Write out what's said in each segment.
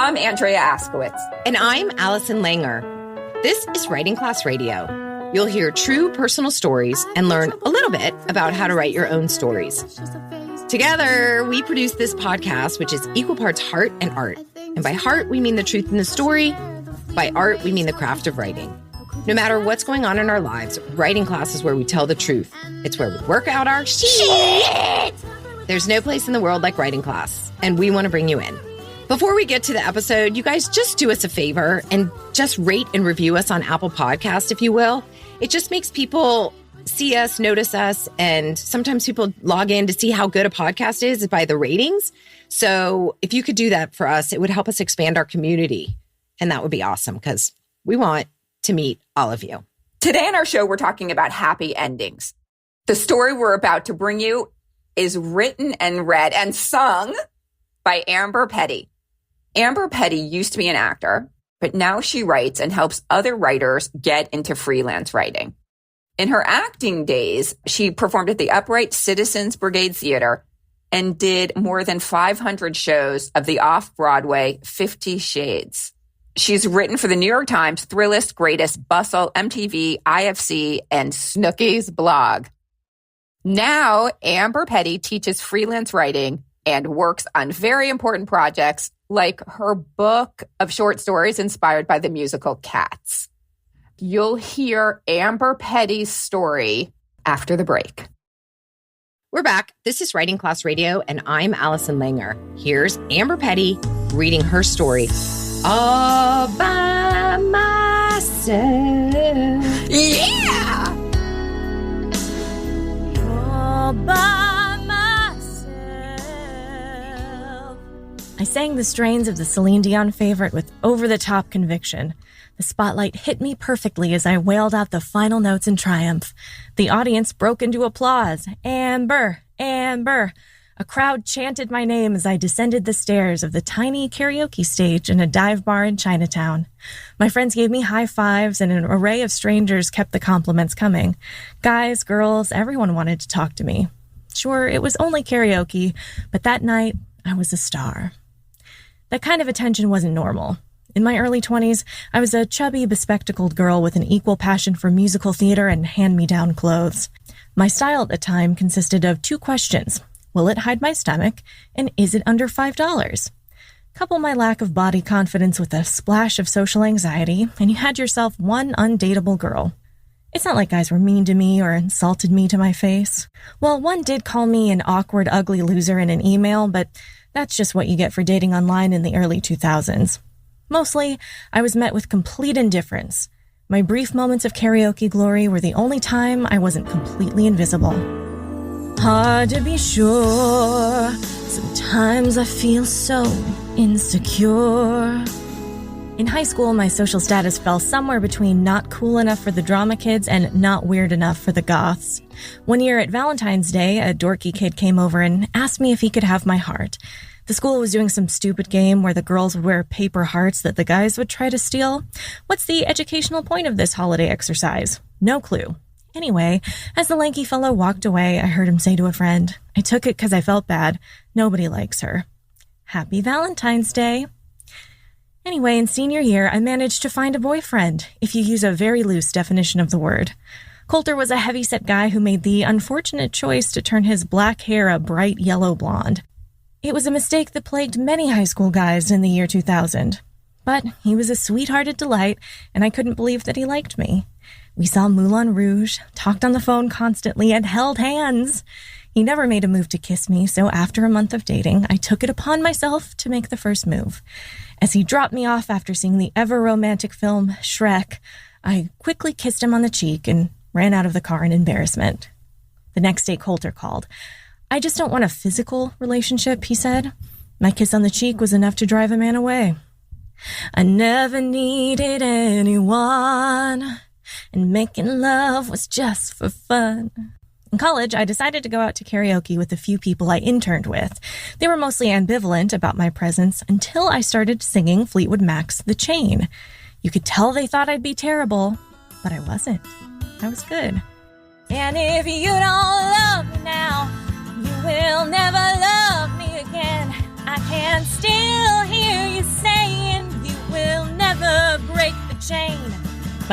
I'm Andrea Askowitz. And I'm Allison Langer. This is Writing Class Radio. You'll hear true personal stories and learn a little bit about how to write your own stories. Together, we produce this podcast, which is equal parts heart and art. And by heart, we mean the truth in the story. By art, we mean the craft of writing. No matter what's going on in our lives, writing class is where we tell the truth. It's where we work out our shit. There's no place in the world like writing class, and we want to bring you in. Before we get to the episode, you guys just do us a favor and just rate and review us on Apple Podcast, if you will. It just makes people see us, notice us, and sometimes people log in to see how good a podcast is by the ratings. So if you could do that for us, it would help us expand our community. And that would be awesome because we want to meet all of you. Today on our show, we're talking about happy endings. The story we're about to bring you is written and read and sung by Amber Petty. Amber Petty used to be an actor, but now she writes and helps other writers get into freelance writing. In her acting days, she performed at the Upright Citizens Brigade Theater and did more than 500 shows of the Off-Broadway 50 Shades. She's written for the New York Times, Thrillist, Greatist, Bustle, MTV, IFC, and Snooki's blog. Now, Amber Petty teaches freelance writing and works on very important projects like her book of short stories inspired by the musical Cats. You'll hear Amber Petty's story after the break. We're back. This is Writing Class Radio, and I'm Allison Langer. Here's Amber Petty reading her story all by myself. Yeah! All by myself. I sang the strains of the Celine Dion favorite with over-the-top conviction. The spotlight hit me perfectly as I wailed out the final notes in triumph. The audience broke into applause. Amber! Amber! A crowd chanted my name as I descended the stairs of the tiny karaoke stage in a dive bar in Chinatown. My friends gave me high fives, and an array of strangers kept the compliments coming. Guys, girls, everyone wanted to talk to me. Sure, it was only karaoke, but that night, I was a star. That kind of attention wasn't normal. In my early 20s, I was a chubby, bespectacled girl with an equal passion for musical theater and hand-me-down clothes. My style at the time consisted of 2 questions. Will it hide my stomach? And is it under $5? Couple my lack of body confidence with a splash of social anxiety, and you had yourself one undateable girl. It's not like guys were mean to me or insulted me to my face. Well, one did call me an awkward, ugly loser in an email, but that's just what you get for dating online in the early 2000s. Mostly, I was met with complete indifference. My brief moments of karaoke glory were the only time I wasn't completely invisible. Hard to be sure. Sometimes I feel so insecure. In high school, my social status fell somewhere between not cool enough for the drama kids and not weird enough for the goths. One year at Valentine's Day, a dorky kid came over and asked me if he could have my heart. The school was doing some stupid game where the girls would wear paper hearts that the guys would try to steal. What's the educational point of this holiday exercise? No clue. Anyway, as the lanky fellow walked away, I heard him say to a friend, I took it because I felt bad. Nobody likes her. Happy Valentine's Day. Anyway, in senior year, I managed to find a boyfriend, if you use a very loose definition of the word. Coulter was a heavy-set guy who made the unfortunate choice to turn his black hair a bright yellow blonde. It was a mistake that plagued many high school guys in the year 2000. But he was a sweethearted delight, and I couldn't believe that he liked me. We saw Moulin Rouge, talked on the phone constantly, and held hands. He never made a move to kiss me, so after a month of dating, I took it upon myself to make the first move. As he dropped me off after seeing the ever-romantic film Shrek, I quickly kissed him on the cheek and ran out of the car in embarrassment. The next day, Coulter called. I just don't want a physical relationship, he said. My kiss on the cheek was enough to drive a man away. I never needed anyone, and making love was just for fun. In college, I decided to go out to karaoke with the few people I interned with. They were mostly ambivalent about my presence until I started singing Fleetwood Mac's The Chain. You could tell they thought I'd be terrible, but I wasn't. I was good. And if you don't love me now, you will never love me again. I can still hear you saying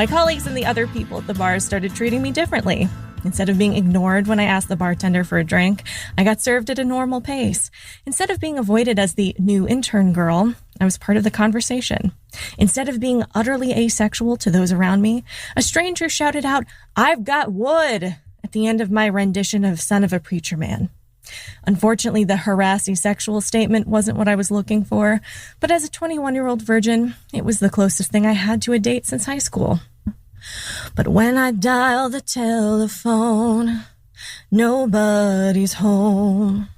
My colleagues and the other people at the bar started treating me differently. Instead of being ignored when I asked the bartender for a drink, I got served at a normal pace. Instead of being avoided as the new intern girl, I was part of the conversation. Instead of being utterly asexual to those around me, a stranger shouted out, "I've got wood," at the end of my rendition of Son of a Preacher Man. Unfortunately, the harassy sexual statement wasn't what I was looking for, but as a 21-year-old virgin, it was the closest thing I had to a date since high school. But when I dial the telephone, nobody's home.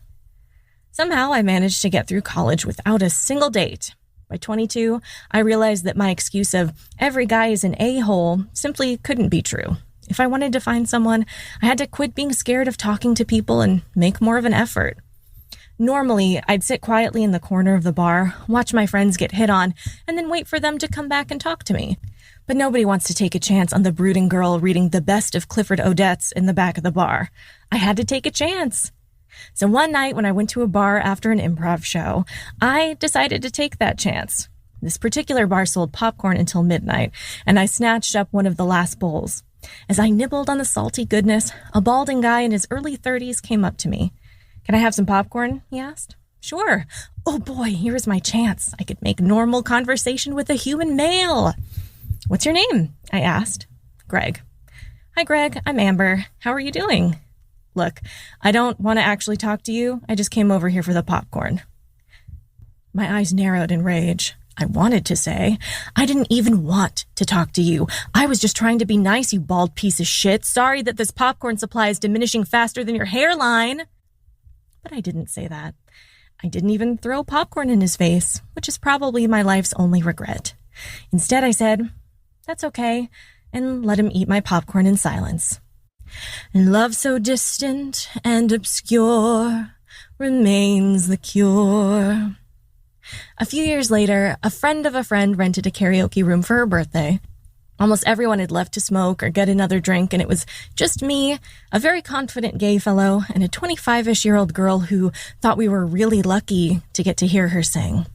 Somehow I managed to get through college without a single date. By 22, I realized that my excuse of every guy is an a-hole simply couldn't be true. If I wanted to find someone, I had to quit being scared of talking to people and make more of an effort. Normally, I'd sit quietly in the corner of the bar, watch my friends get hit on, and then wait for them to come back and talk to me. But nobody wants to take a chance on the brooding girl reading the best of Clifford Odets in the back of the bar. I had to take a chance. So one night when I went to a bar after an improv show, I decided to take that chance. This particular bar sold popcorn until midnight, and I snatched up one of the last bowls. As I nibbled on the salty goodness, a balding guy in his early 30s came up to me. "Can I have some popcorn?" he asked. "Sure." "Oh boy, here is my chance. I could make normal conversation with a human male." "What's your name?" I asked. "Greg." "Hi, Greg. I'm Amber. How are you doing?" "Look, I don't want to actually talk to you. I just came over here for the popcorn." My eyes narrowed in rage. I wanted to say, "I didn't even want to talk to you. I was just trying to be nice, you bald piece of shit. Sorry that this popcorn supply is diminishing faster than your hairline." But I didn't say that. I didn't even throw popcorn in his face, which is probably my life's only regret. Instead, I said, "That's okay," and let him eat my popcorn in silence. "Love so distant and obscure remains the cure." A few years later, a friend of a friend rented a karaoke room for her birthday. Almost everyone had left to smoke or get another drink, and it was just me, a very confident gay fellow, and a 25-ish-year-old girl who thought we were really lucky to get to hear her sing.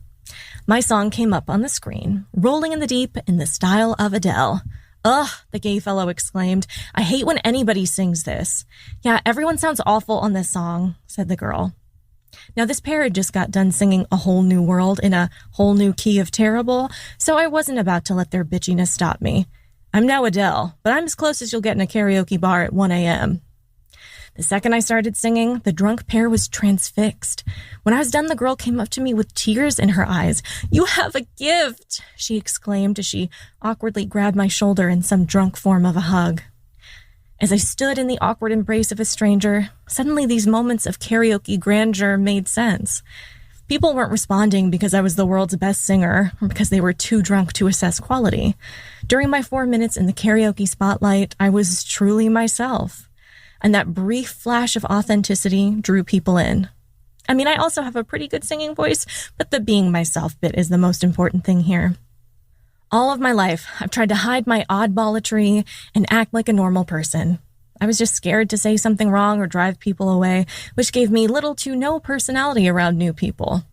My song came up on the screen, Rolling in the Deep in the style of Adele. "Ugh," the gay fellow exclaimed. "I hate when anybody sings this." "Yeah, everyone sounds awful on this song," said the girl. Now, this pair had just got done singing A Whole New World in a whole new key of terrible, so I wasn't about to let their bitchiness stop me. I'm no Adele, but I'm as close as you'll get in a karaoke bar at 1 a.m. The second I started singing, the drunk pair was transfixed. When I was done, the girl came up to me with tears in her eyes. "You have a gift," she exclaimed as she awkwardly grabbed my shoulder in some drunk form of a hug. As I stood in the awkward embrace of a stranger, suddenly these moments of karaoke grandeur made sense. People weren't responding because I was the world's best singer or because they were too drunk to assess quality. During my 4 minutes in the karaoke spotlight, I was truly myself. And that brief flash of authenticity drew people in. I mean, I also have a pretty good singing voice, but the being myself bit is the most important thing here. All of my life, I've tried to hide my oddballatry and act like a normal person. I was just scared to say something wrong or drive people away, which gave me little to no personality around new people.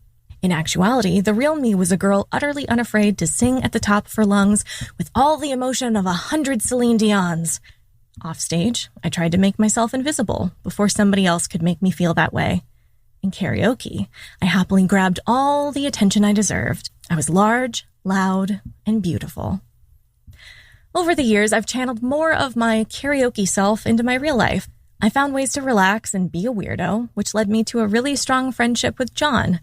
In actuality, the real me was a girl utterly unafraid to sing at the top of her lungs with all the emotion of 100 Celine Dions. Offstage, I tried to make myself invisible before somebody else could make me feel that way. In karaoke, I happily grabbed all the attention I deserved. I was large, loud, and beautiful. Over the years, I've channeled more of my karaoke self into my real life. I found ways to relax and be a weirdo, which led me to a really strong friendship with John,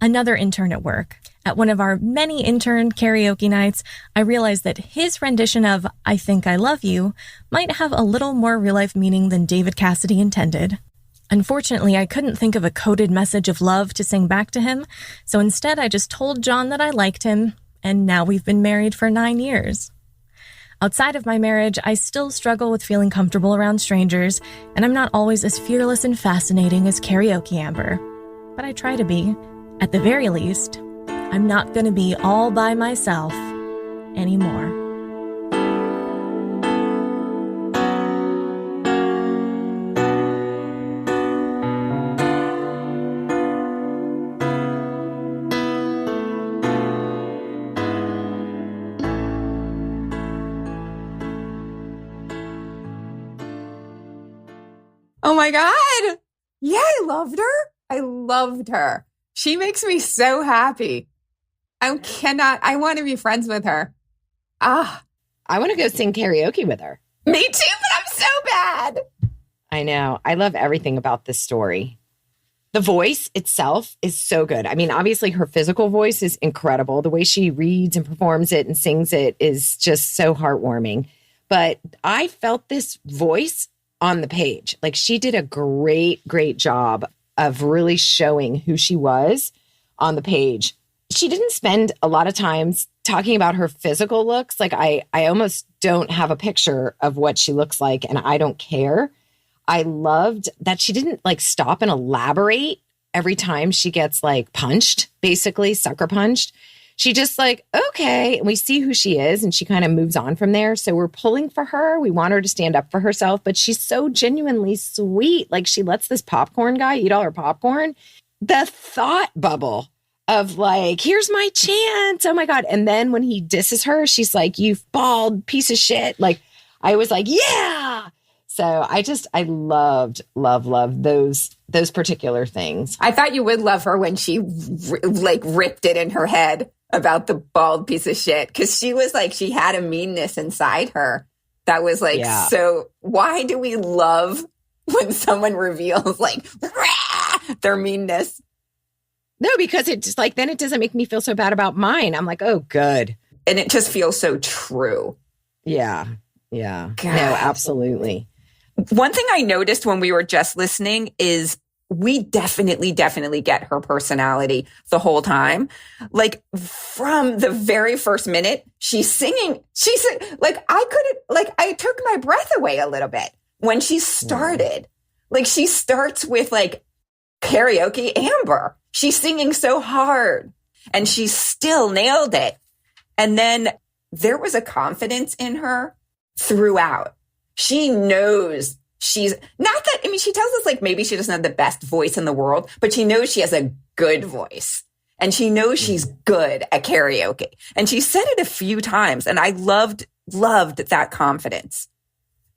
another intern at work. At one of our many intern karaoke nights, I realized that his rendition of I Think I Love You might have a little more real-life meaning than David Cassidy intended. Unfortunately, I couldn't think of a coded message of love to sing back to him, so instead I just told John that I liked him, and now we've been married for 9 years. Outside of my marriage, I still struggle with feeling comfortable around strangers, and I'm not always as fearless and fascinating as karaoke Amber. But I try to be. At the very least, I'm not going to be all by myself anymore. Oh my God. Yeah, I loved her. I loved her. She makes me so happy. I want to be friends with her. I want to go sing karaoke with her. Me too, but I'm so bad. I know. I love everything about this story. The voice itself is so good. I mean, obviously her physical voice is incredible. The way she reads and performs it and sings it is just so heartwarming. But I felt this voice on the page. Like she did a great, great job of really showing who she was on the page. She didn't spend a lot of times talking about her physical looks. Like I almost don't have a picture of what she looks like and I don't care. I loved that she didn't like stop and elaborate every time she gets like punched, basically sucker punched. She just like, okay. And we see who she is and she kind of moves on from there. So we're pulling for her. We want her to stand up for herself, but she's so genuinely sweet. Like she lets this popcorn guy eat all her popcorn. The thought bubble of like, here's my chance. Oh my God. And then when he disses her, she's like, you bald piece of shit. Like I was like, yeah. So I loved those particular things. I thought you would love her when she ripped it in her head about the bald piece of shit. Cause she was like, she had a meanness inside her that was like, So why do we love when someone reveals like their meanness? No, because it just like, then it doesn't make me feel so bad about mine. I'm like, oh, good. And it just feels so true. Yeah. Yeah. God. No, absolutely. One thing I noticed when we were just listening is we definitely get her personality the whole time. Like from the very first minute, she's singing. She's like, I took my breath away a little bit when she started. Like she starts with like karaoke Amber. She's singing so hard and she still nailed it. And then there was a confidence in her throughout. She knows she's not that, I mean, she tells us like maybe she doesn't have the best voice in the world, but she knows she has a good voice and she knows she's good at karaoke. And she said it a few times and I loved that confidence.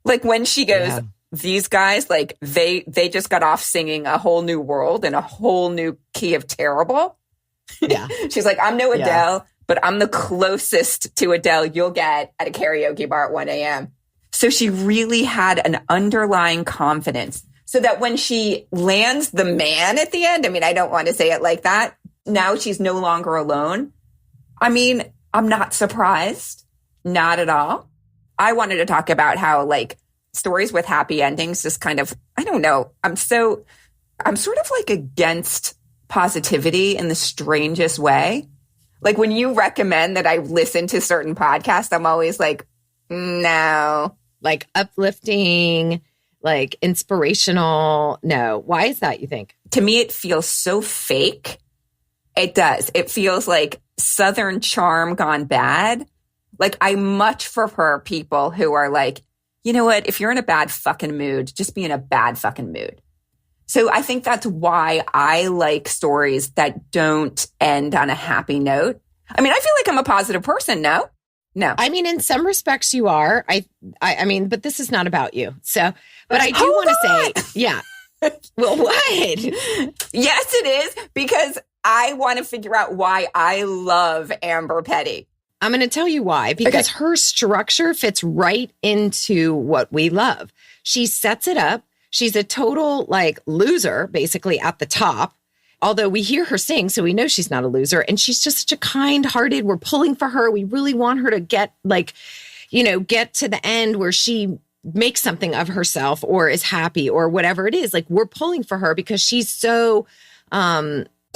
Like when she goes, these guys, like they just got off singing A Whole New World in a whole new key of terrible. Yeah. She's like, I'm no Adele, but I'm the closest to Adele you'll get at a karaoke bar at 1 a.m. So she really had an underlying confidence so that when she lands the man at the end, I mean, I don't want to say it like that. Now she's no longer alone. I mean, I'm not surprised. Not at all. I wanted to talk about how like stories with happy endings just kind of, I don't know. I'm sort of like against positivity in the strangest way. Like when you recommend that I listen to certain podcasts, I'm always like, no. Like uplifting, like inspirational. No. Why is that, you think? To me, it feels so fake. It does. It feels like Southern charm gone bad. Like I much prefer people who are like, you know what? If you're in a bad fucking mood, just be in a bad fucking mood. So I think that's why I like stories that don't end on a happy note. I mean, I feel like I'm a positive person. No. I mean, in some respects you are. I mean, but this is not about you. So, but I do want to say, yeah. Well, what? Yes, it is because I want to figure out why I love Amber Petty. I'm going to tell you why, because her structure fits right into what we love. She sets it up. She's a total like loser, basically at the top. Although we hear her sing, so we know she's not a loser. And she's just such a kind-hearted. We're pulling for her. We really want her to get get to the end where she makes something of herself or is happy or whatever it is. Like we're pulling for her because she's so...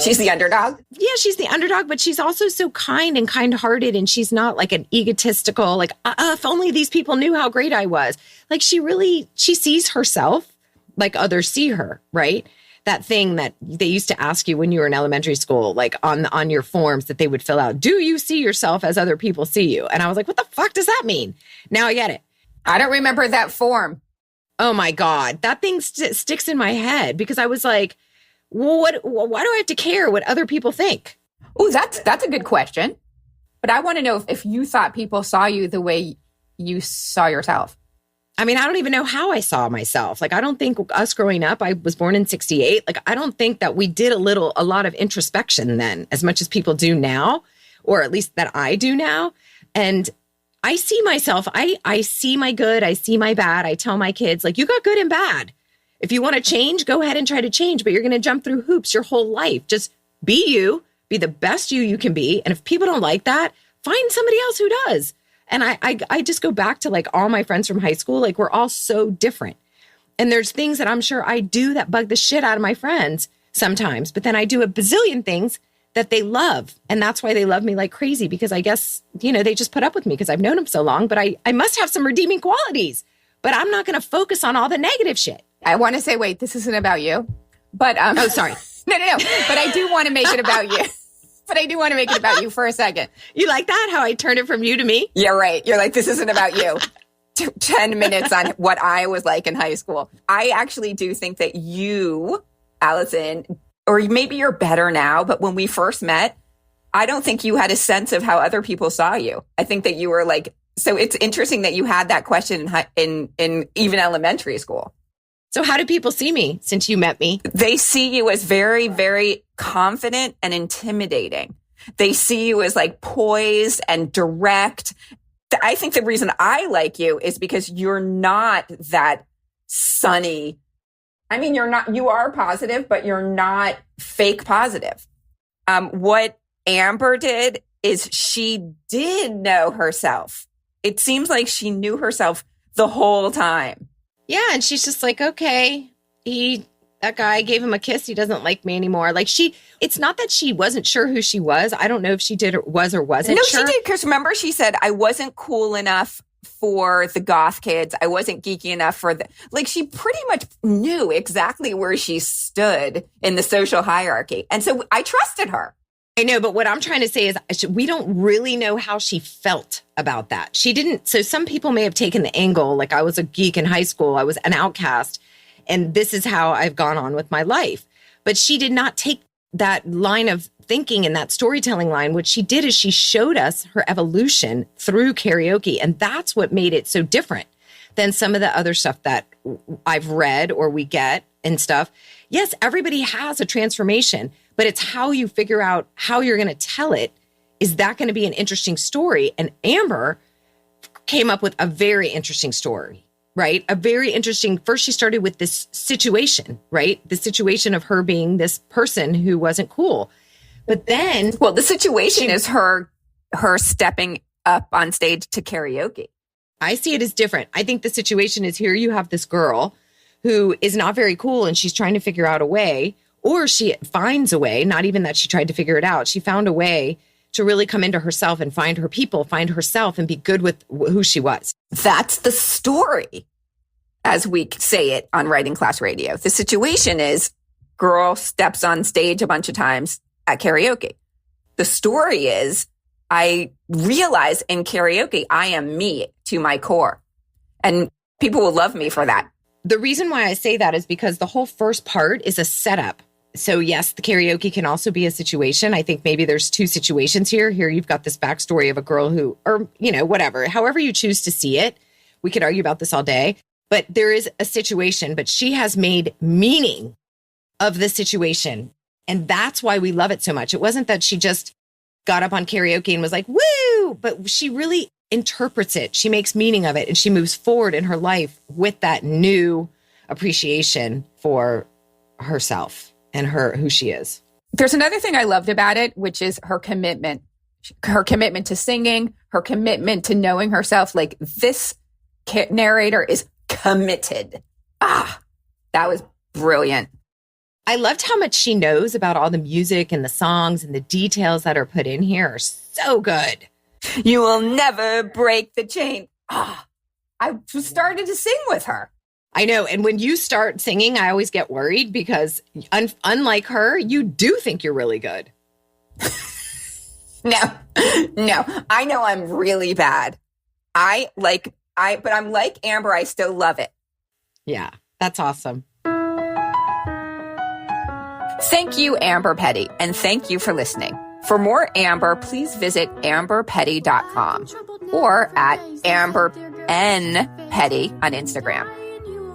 she's the underdog? Yeah, she's the underdog, but she's also so kind and kind-hearted. And she's not like an egotistical, like, if only these people knew how great I was. Like she sees herself like others see her, right? That thing that they used to ask you when you were in elementary school, like on your forms that they would fill out. Do you see yourself as other people see you? And I was like, what the fuck does that mean? Now I get it. I don't remember that form. Oh my God. That thing sticks in my head because I was like, well, why do I have to care what other people think? Oh, that's a good question. But I want to know if you thought people saw you the way you saw yourself. I mean, I don't even know how I saw myself. Like, I don't think us growing up, I was born in 68. Like, I don't think that we did a lot of introspection then, as much as people do now, or at least that I do now. And I see myself, I see my good, I see my bad. I tell my kids, like, you got good and bad. If you want to change, go ahead and try to change, but you're going to jump through hoops your whole life. Just be you, be the best you can be. And if people don't like that, find somebody else who does. And I just go back to like all my friends from high school. Like, we're all so different. And there's things that I'm sure I do that bug the shit out of my friends sometimes. But then I do a bazillion things that they love. And that's why they love me like crazy, because I guess, they just put up with me because I've known them so long. But I must have some redeeming qualities. But I'm not going to focus on all the negative shit. I want to say, wait, this isn't about you. But oh, sorry. No. But I do want to make it about you. But I do want to make it about you for a second. You like that? How I turned it from you to me? Yeah, right. You're like, this isn't about you. 10 minutes on what I was like in high school. I actually do think that you, Allison, or maybe you're better now, but when we first met, I don't think you had a sense of how other people saw you. I think that you were like, so it's interesting that you had that question in even elementary school. So how do people see me since you met me? They see you as very, very confident and intimidating. They see you as like poised and direct. I think the reason I like you is because you're not that sunny. I mean, you are positive, but you're not fake positive. What Amber did is she did know herself. It seems like she knew herself the whole time. Yeah, and she's just like, okay, that guy gave him a kiss. He doesn't like me anymore. Like it's not that she wasn't sure who she was. I don't know if she did or wasn't sure. No, she did. Because remember, she said, I wasn't cool enough for the goth kids. I wasn't geeky enough for she pretty much knew exactly where she stood in the social hierarchy. And so I trusted her. I know, but what I'm trying to say is we don't really know how she felt about that. She didn't. So some people may have taken the angle, like I was a geek in high school, I was an outcast, and this is how I've gone on with my life. But she did not take that line of thinking and that storytelling line. What she did is she showed us her evolution through karaoke. And that's what made it so different than some of the other stuff that I've read or we get and stuff. Yes, everybody has a transformation, but it's how you figure out how you're going to tell it. Is that going to be an interesting story? And Amber came up with a very interesting story, right? A very interesting, first she started with this situation, right? The situation of her being this person who wasn't cool. But then... Well, the situation is her stepping up on stage to karaoke. I see it as different. I think the situation is here you have this girl who is not very cool and she's trying to figure out a way, or she finds a way, not even that she tried to figure it out. She found a way to really come into herself and find her people, find herself and be good with who she was. That's the story, as we say it on Writing Class Radio. The situation is girl steps on stage a bunch of times at karaoke. The story is I realize in karaoke, I am me to my core. And people will love me for that. The reason why I say that is because the whole first part is a setup. So yes, the karaoke can also be a situation. I think maybe there's two situations here. Here you've got this backstory of a girl who, or, whatever, however you choose to see it. We could argue about this all day, but there is a situation, but she has made meaning of the situation. And that's why we love it so much. It wasn't that she just got up on karaoke and was like, woo, but she really interprets it. She makes meaning of it and she moves forward in her life with that new appreciation for herself and who she is. There's another thing I loved about it, which is her commitment to singing, her commitment to knowing herself. Like this narrator is committed. That was brilliant. I loved how much she knows about all the music and the songs and the details that are put in here are so good. You will never break the chain. I started to sing with her. I know. And when you start singing, I always get worried because unlike her, you do think you're really good. No, I know I'm really bad. But I'm like Amber. I still love it. Yeah, that's awesome. Thank you, Amber Petty. And thank you for listening. For more Amber, please visit amberpetty.com or at Amber @npetty on Instagram.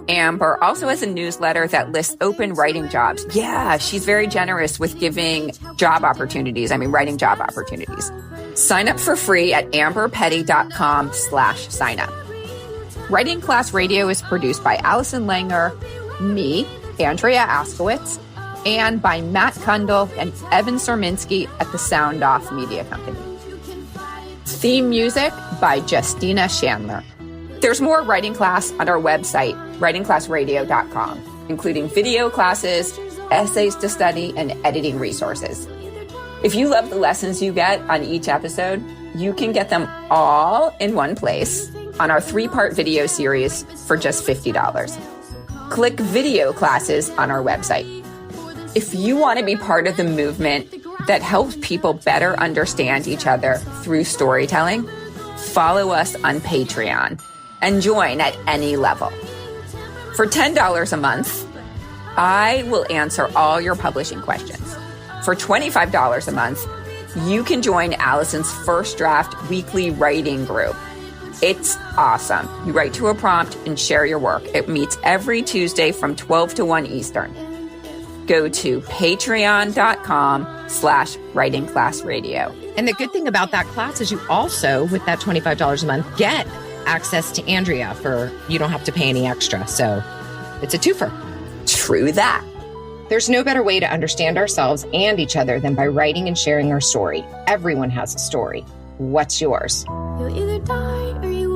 Amber also has a newsletter that lists open writing jobs. Yeah, she's very generous with giving writing job opportunities. Sign up for free at amberpetty.com/signup. Writing Class Radio is produced by Allison Langer, me, Andrea Askowitz, and by Matt Kundle and Evan Serminski at the Sound Off Media Company. Theme music by Justina Chandler. There's more writing class on our website, writingclassradio.com, including video classes, essays to study, and editing resources. If you love the lessons you get on each episode, you can get them all in one place on our 3-part video series for just $50. Click video classes on our website. If you want to be part of the movement that helps people better understand each other through storytelling, follow us on Patreon and join at any level. For $10 a month, I will answer all your publishing questions. For $25 a month, you can join Allison's First Draft weekly writing group. It's awesome. You write to a prompt and share your work. It meets every Tuesday from 12 to 1 Eastern. Go to patreon.com/writingclassradio. And the good thing about that class is you also, with that $25 a month, get access to Andrea you don't have to pay any extra. So it's a twofer. True that. There's no better way to understand ourselves and each other than by writing and sharing our story. Everyone has a story. What's yours? You'll either die or you